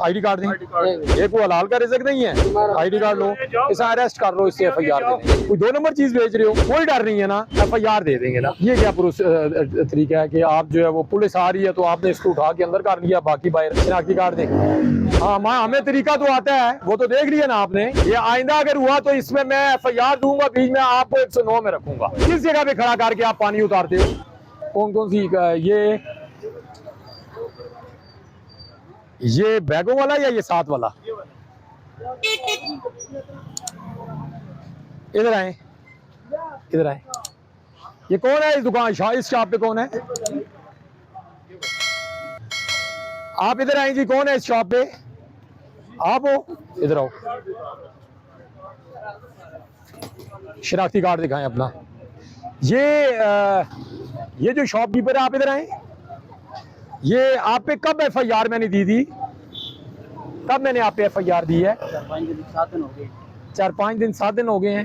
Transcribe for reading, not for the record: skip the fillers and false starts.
ID card नहीं, ये कोई हलाल का रिज़्क नहीं है। आईडी कार्ड लो, इसे अरेस्ट कर लो, इससे FIR दे देंगे। कोई 2 नंबर चीज बेच रहे हो, कोई डर नहीं है ना, FIR दे देंगे ना। ये क्या तरीका है कि आप जो है वो पुलिस आ रही है तो आपने इसको उठा के अंदर कर लिया, बाकी बाहर शनाख्ती कार्ड देंगे। हाँ, हमें तरीका तो आता है, वो तो देख लिया ना आपने। ये आइंदा अगर हुआ तो इसमें मैं FIR दूंगा, बीच में आपको 109 में रखूंगा। किस जगह पे खड़ा करके आप पानी उतारते हो? कौन कौन सी ये बैगों वाला या ये साथ वाला? इधर आए, इधर आए। ये कौन है इस दुकान, इस शॉप पे कौन है? आप इधर आए जी, कौन है इस शॉप पे? आप हो, इधर आओ। शनाख्ती कार्ड दिखाएं अपना। ये जो शॉपकीपर है, आप इधर आए। ये आप पे कब FIR मैंने दी थी? कब मैंने आप पे FIR दी है? 4-5 दिन 7 दिन हो गए हैं।